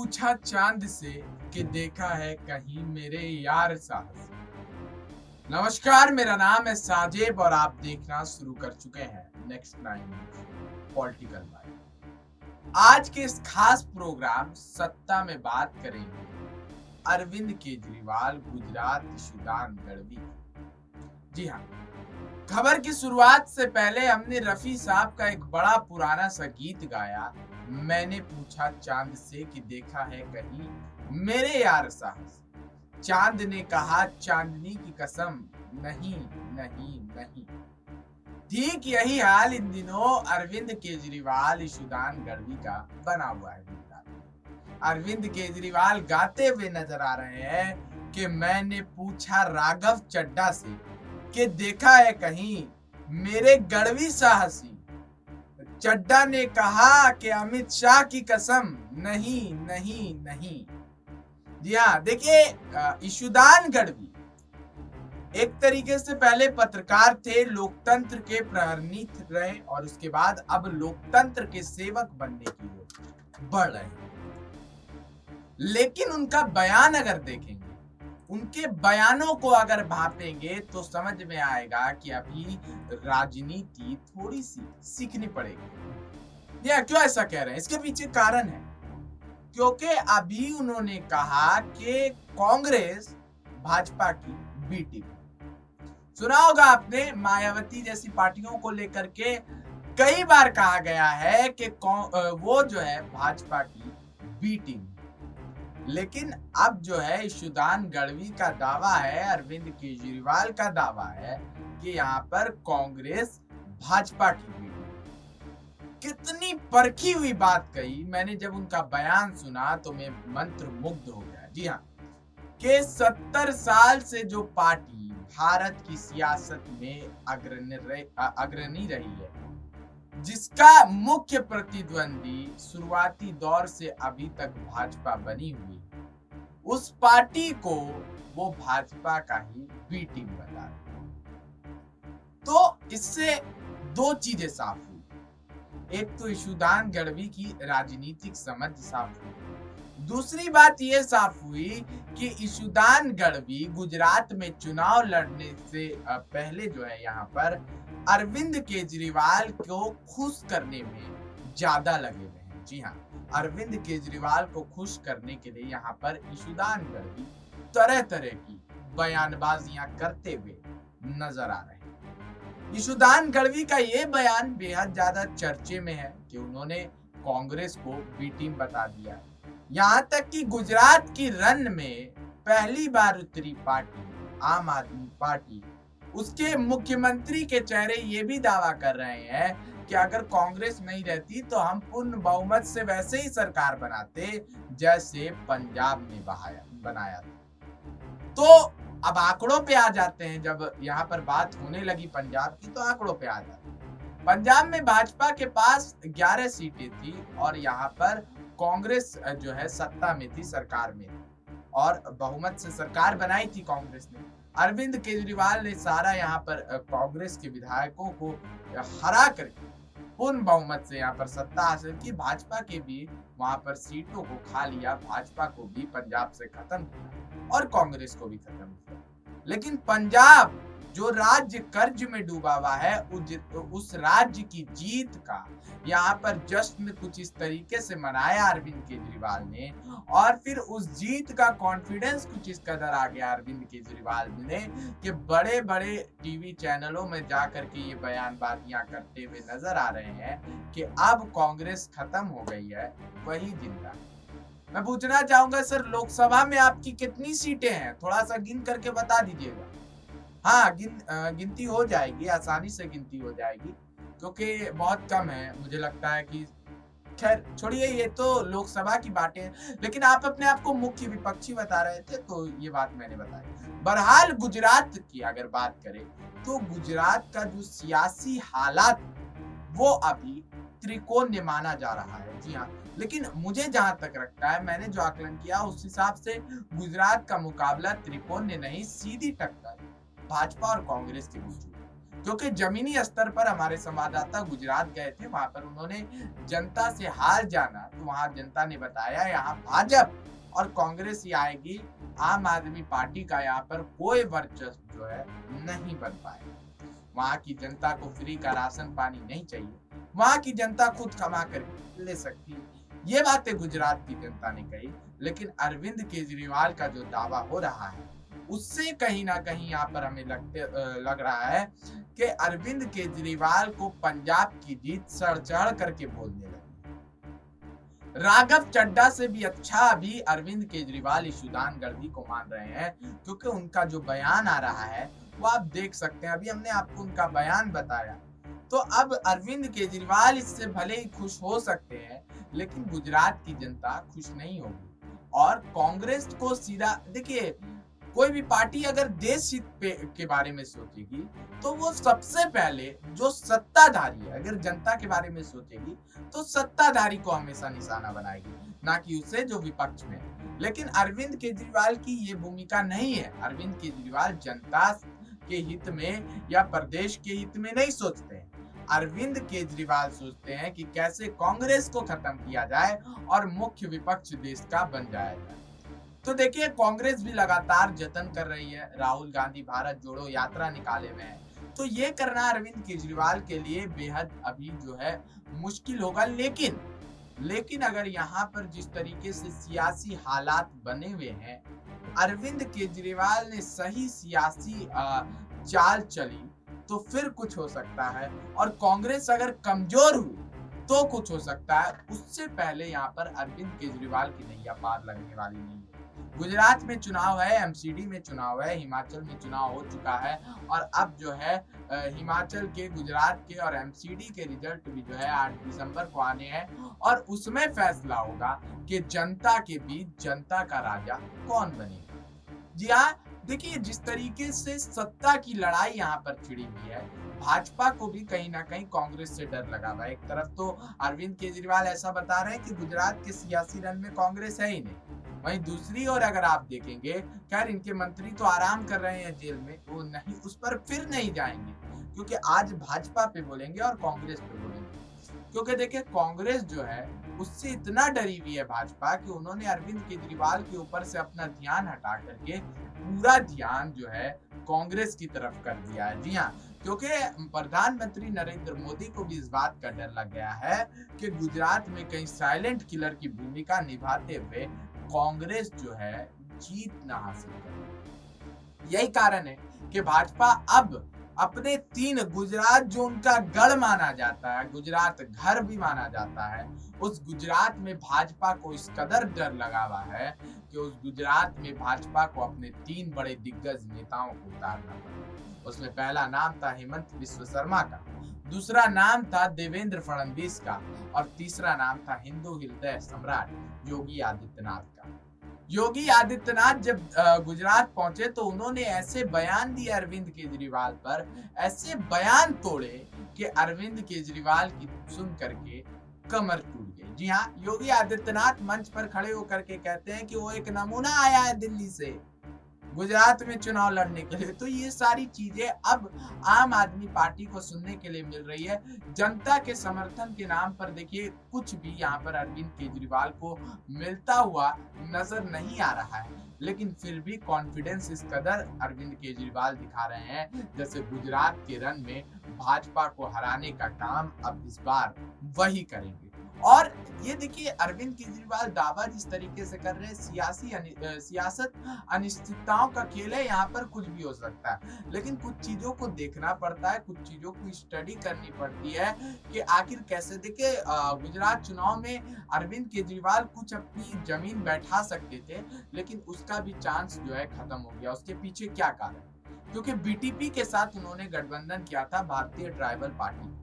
पूछा चांद से कि देखा है कहीं मेरे यार साहस। नमस्कार, मेरा नाम है साजिब और आप देखना शुरू कर चुके हैं नेक्स्ट 9 पॉलिटिकल बाइट। आज के इस खास प्रोग्राम सत्ता में बात करेंगे अरविंद केजरीवाल गुजरात इशूदान गढ़वी की। जी हाँ, खबर की शुरुआत से पहले हमने रफी साहब का एक बड़ा पुराना सा गीत गाया, मैंने पूछा चांद से कि देखा है कहीं मेरे यार साहस। चांद ने कहा चांदनी की कसम, नहीं नहीं नहीं। ठीक यही हाल इन दिनों अरविंद केजरीवाल इशूदान गढ़वी का बना हुआ है। अरविंद केजरीवाल गाते हुए नजर आ रहे हैं कि मैंने पूछा राघव चड्ढा से कि देखा है कहीं मेरे गढ़वी साहसी। चड्ढा ने कहा कि अमित शाह की कसम, नहीं नहीं नहीं। जी हाँ, देखिए इशूदान गढ़वी एक तरीके से पहले पत्रकार थे, लोकतंत्र के प्रहरी रहे और उसके बाद अब लोकतंत्र के सेवक बनने की ओर बढ़ रहे हैं। लेकिन उनका बयान अगर देखेंगे, उनके बयानों को अगर भापेंगे तो समझ में आएगा कि अभी राजनीति थोड़ी सी सीखनी पड़ेगी। या क्यों ऐसा कह रहे हैं, इसके पीछे कारण है क्योंकि अभी उन्होंने कहा कि कांग्रेस भाजपा की बी टीम। सुना होगा आपने, मायावती जैसी पार्टियों को लेकर के कई बार कहा गया है कि वो जो है भाजपा की बी टीम। लेकिन अब जो है इशूदान गढ़वी का दावा है, अरविंद केजरीवाल का दावा है कि यहाँ पर कांग्रेस भाजपा की बी टीम। कितनी परखी हुई बात कही। मैंने जब उनका बयान सुना तो मैं मंत्र मुग्ध हो गया। जी हाँ, कि 70 साल से जो पार्टी भारत की सियासत में अग्रणी रही है, जिसका मुख्य प्रतिद्वंदी शुरुआती दौर से अभी तक भाजपा बनी हुई, उस पार्टी को वो भाजपा का ही बी टीम बता रहे। तो इससे दो चीजें साफ हुई, एक तो इशूदान गढ़वी की राजनीतिक समझ साफ हुई, दूसरी बात यह साफ हुई कि इशूदान गढ़वी गुजरात में चुनाव लड़ने से पहले जो है यहाँ पर अरविंद केजरीवाल को खुश करने में ज्यादा लगे हुए हैं। जी हाँ, अरविंद केजरीवाल को खुश करने के लिए यहाँ पर इशूदान गढ़वी तरह तरह की बयानबाजियां करते हुए नजर आ रहे हैं। इशूदान गढ़वी का ये बयान बेहद ज्यादा चर्चे में है कि उन्होंने कांग्रेस को बी टीम बता दिया। यहाँ तक कि गुजरात की रन में पहली बार उतरी पार्टी आम आदमी पार्टी, उसके मुख्यमंत्री के चेहरे ये भी दावा कर रहे हैं कि अगर कांग्रेस नहीं रहती तो हम पूर्ण बहुमत से वैसे ही सरकार बनाते जैसे पंजाब ने बनाया था। तो अब आंकड़ों पे आ जाते हैं, जब यहाँ पर बात होने लगी पंजाब की तो आंकड़ों पे आ जाते हैं। पंजाब में भाजपा के पास 11 सीटें थी और यहाँ पर कांग्रेस जो है सत्ता में थी, सरकार में थी और बहुमत से सरकार बनाई थी कांग्रेस ने। अरविंद केजरीवाल ने सारा यहाँ पर कांग्रेस के विधायकों को हरा करके पूर्ण बहुमत से यहाँ पर सत्ता हासिल की। भाजपा के भी वहां पर सीटों को खा लिया, भाजपा को भी पंजाब से खत्म किया और कांग्रेस को भी खत्म किया। लेकिन पंजाब जो राज्य कर्ज में डूबा हुआ है, उस राज्य की जीत का यहाँ पर जश्न कुछ इस तरीके से मनाया अरविंद केजरीवाल ने और फिर उस जीत का कॉन्फिडेंस कुछ इस कदर आ गया अरविंद केजरीवाल ने कि बड़े बड़े टीवी चैनलों में जाकर के ये बयानबाजियां करते हुए नजर आ रहे हैं कि अब कांग्रेस खत्म हो गई है, वही जिंदा। मैं पूछना चाहूंगा सर, लोकसभा में आपकी कितनी सीटें हैं? थोड़ा सा गिन करके बता दीजिएगा। हाँ, गिनती हो जाएगी, आसानी से गिनती हो जाएगी क्योंकि बहुत कम है। मुझे लगता है कि खैर छोड़िए, ये तो लोकसभा की बातें हैं, लेकिन आप अपने आप को मुख्य विपक्षी बता रहे थे तो ये बात मैंने बताई। बहरहाल गुजरात की अगर बात करें तो गुजरात का जो सियासी हालात वो अभी त्रिकोणीय माना जा रहा है। जी हाँ, लेकिन मुझे जहां तक लगता है, मैंने जो आकलन किया उस हिसाब से गुजरात का मुकाबला त्रिकोणीय नहीं, सीधी टक्कर भाजपा और कांग्रेस के बीच हुई। क्योंकि जमीनी स्तर पर हमारे संवाददाता गुजरात गए थे, वहां पर उन्होंने जनता से हाल जाना, तो वहां जनता ने बताया यहाँ भाजपा और कांग्रेस ही आएगी, आम आदमी पार्टी का यहाँ पर कोई वर्चस्व जो है नहीं बन पाएगा। वहां की जनता को फ्री का राशन पानी नहीं चाहिए, वहां की जनता खुद कमा कर ले सकती है। ये बातें गुजरात की जनता ने कही, लेकिन अरविंद केजरीवाल का जो दावा हो रहा है उससे कहीं ना कहीं यहाँ पर हमें लग रहा है कि अरविंद केजरीवाल को पंजाब की जीत सड़ चढ़ करके बोलने लगी। राघव चड्ढा से भी अच्छा अभी अरविंद केजरीवाल ईशुदान गर्दी को मान रहे हैं, क्योंकि उनका जो बयान आ रहा है वो आप देख सकते हैं। अभी हमने आपको उनका बयान बताया, तो अब अरविंद केजरीवाल इससे भले ही खुश हो सकते हैं, लेकिन गुजरात की जनता खुश नहीं होगी। और कांग्रेस को सीधा देखिए, कोई भी पार्टी अगर देश हित के बारे में सोचेगी तो वो सबसे पहले जो सत्ताधारी है, अगर जनता के बारे में सोचेगी तो सत्ताधारी को हमेशा निशाना बनाएगी, ना कि उसे जो विपक्ष में है। लेकिन अरविंद केजरीवाल की ये भूमिका नहीं है। अरविंद केजरीवाल जनता के हित में या प्रदेश के हित में नहीं सोचते हैं। अरविंद केजरीवाल सोचते हैं कि कैसे कांग्रेस को खत्म किया जाए और मुख्य विपक्ष देश का बन जाएगा। तो देखिए, कांग्रेस भी लगातार जतन कर रही है, राहुल गांधी भारत जोड़ो यात्रा निकाले हुए हैं, तो ये करना अरविंद केजरीवाल के लिए बेहद अभी जो है मुश्किल होगा। लेकिन अगर यहाँ पर जिस तरीके से सियासी हालात बने हुए हैं, अरविंद केजरीवाल ने सही सियासी चाल चली तो फिर कुछ हो सकता है, और कांग्रेस अगर कमजोर हुई तो कुछ हो सकता है। उससे पहले यहाँ पर अरविंद केजरीवाल की नैया पार लगने वाली नहीं है। गुजरात में चुनाव है, एमसीडी में चुनाव है, हिमाचल में चुनाव हो चुका है, और अब जो है हिमाचल के, गुजरात के और एमसीडी के रिजल्ट भी जो है 8 दिसंबर को आने हैं, और उसमें फैसला होगा कि जनता के बीच जनता का राजा कौन बनेगा। जी हाँ, देखिए, जिस तरीके से सत्ता की लड़ाई यहाँ पर छिड़ी हुई है, भाजपा को भी कहीं ना कहीं कांग्रेस से डर लगा हुआ है। एक तरफ तो अरविंद केजरीवाल ऐसा बता रहे हैं कि गुजरात के सियासी रण में कांग्रेस है ही नहीं, वहीं दूसरी ओर अगर आप देखेंगे, खैर इनके मंत्री तो आराम कर रहे हैं जेल में, वो नहीं, उस पर फिर नहीं जाएंगे, क्योंकि आज भाजपा पे बोलेंगे और कांग्रेस पे बोलेंगे। क्योंकि देखिए, कांग्रेस जो है उससे इतना डरी हुई है भाजपा कि उन्होंने अरविंद केजरीवाल के ऊपर से अपना ध्यान हटा करके पूरा ध्यान जो है कांग्रेस की तरफ कर दिया है। जी हाँ, क्योंकि प्रधानमंत्री नरेंद्र मोदी को भी इस बात का डर लग गया है कि गुजरात में कहीं साइलेंट किलर की भूमिका निभाते हुए कांग्रेस जो है जीत ना हासिल करे। यही कारण है कि भाजपा अब अपने 3 गुजरात, जो उनका गढ़ माना जाता है, गुजरात घर भी माना जाता है, उस गुजरात में भाजपा को इस कदर डर लगा हुआ है कि उस गुजरात में भाजपा को अपने 3 बड़े दिग्गज नेताओं को उतारना पड़ा। उसमें पहला नाम था हेमंत बिस्वा शर्मा का, दूसरा नाम था देवेंद्र फडणवीस का, और तीसरा नाम था हिंदू हृदय सम्राट योगी आदित्यनाथ का। योगी आदित्यनाथ जब गुजरात पहुंचे तो उन्होंने ऐसे बयान दिए अरविंद केजरीवाल पर, ऐसे बयान तोड़े कि अरविंद केजरीवाल की सुन करके कमर टूट गई। जी हाँ, योगी आदित्यनाथ मंच पर खड़े होकर के कहते हैं कि वो एक नमूना आया है दिल्ली से गुजरात में चुनाव लड़ने के लिए। तो ये सारी चीजें अब आम आदमी पार्टी को सुनने के लिए मिल रही है। जनता के समर्थन के नाम पर देखिए कुछ भी यहाँ पर अरविंद केजरीवाल को मिलता हुआ नजर नहीं आ रहा है, लेकिन फिर भी कॉन्फिडेंस इस कदर अरविंद केजरीवाल दिखा रहे हैं जैसे गुजरात के रण में भाजपा को हराने का काम अब इस बार वही करेंगे। और ये देखिए, अरविंद केजरीवाल दावा जिस तरीके से कर रहे हैं, सियासत अनिश्चितताओं का खेल है, यहाँ पर कुछ भी हो सकता है, लेकिन कुछ चीजों को देखना पड़ता है, कुछ चीजों को स्टडी करनी पड़ती है कि आखिर कैसे। देखिए, गुजरात चुनाव में अरविंद केजरीवाल कुछ अपनी जमीन बैठा सकते थे, लेकिन उसका भी चांस जो है खत्म हो गया। उसके पीछे क्या कारण? क्योंकि बीटीपी के साथ उन्होंने गठबंधन किया था, भारतीय ट्राइबल पार्टी,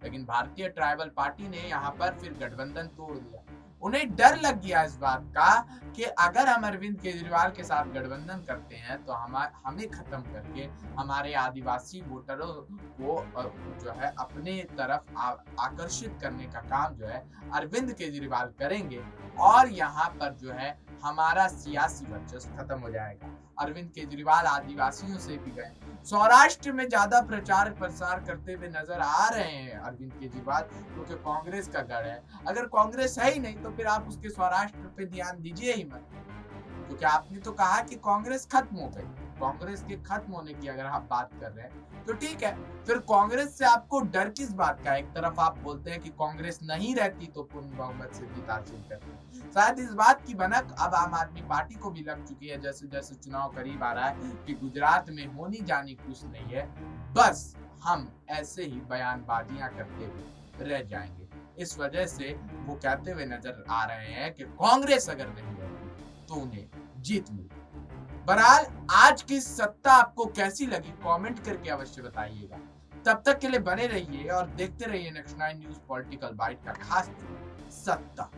लेकिन भारतीय ट्राइबल पार्टी ने यहाँ पर फिर गठबंधन तोड़ दिया। उन्हें डर लग गया इस बात का कि अगर हम अरविंद केजरीवाल के साथ गठबंधन करते हैं तो हमें खत्म करके हमारे आदिवासी वोटरों को जो है अपने तरफ आकर्षित करने का काम जो है अरविंद केजरीवाल करेंगे, और यहाँ पर जो है हमारा सियासी वर्चस्व खत्म हो जाएगा। अरविंद केजरीवाल आदिवासियों से भी गए। सौराष्ट्र में ज्यादा प्रचार प्रसार करते हुए नजर आ रहे हैं अरविंद केजरीवाल, क्योंकि कांग्रेस का गढ़ है। अगर कांग्रेस है ही नहीं तो फिर आप उसके सौराष्ट्र पे ध्यान दीजिए ही मत, क्योंकि आपने तो कहा कि कांग्रेस खत्म हो गई। कांग्रेस के खत्म होने की अगर आप बात कर रहे हैं तो ठीक है, फिर कांग्रेस से आपको डर किस बात का? एक तरफ आप बोलते हैं कि कांग्रेस नहीं रहती तो पूर्ण बहुमत से जीत हासिल करती। शायद इस बात की भनक अब आम आदमी पार्टी को भी लग चुकी है, जैसे जैसे चुनाव करीब आ रहा है, कि गुजरात में होनी जानी कुछ नहीं है, बस हम ऐसे ही बयानबाजियां करते हुए रह जाएंगे। इस वजह से वो कहते हुए नजर आ रहे हैं कि कांग्रेस अगर नहीं रहती तो उन्हें जीत मिली। बहरहाल आज की सत्ता आपको कैसी लगी कमेंट करके अवश्य बताइएगा। तब तक के लिए बने रहिए और देखते रहिए नेक्स्ट 9 न्यूज पॉलिटिकल बाइट का खास सत्ता।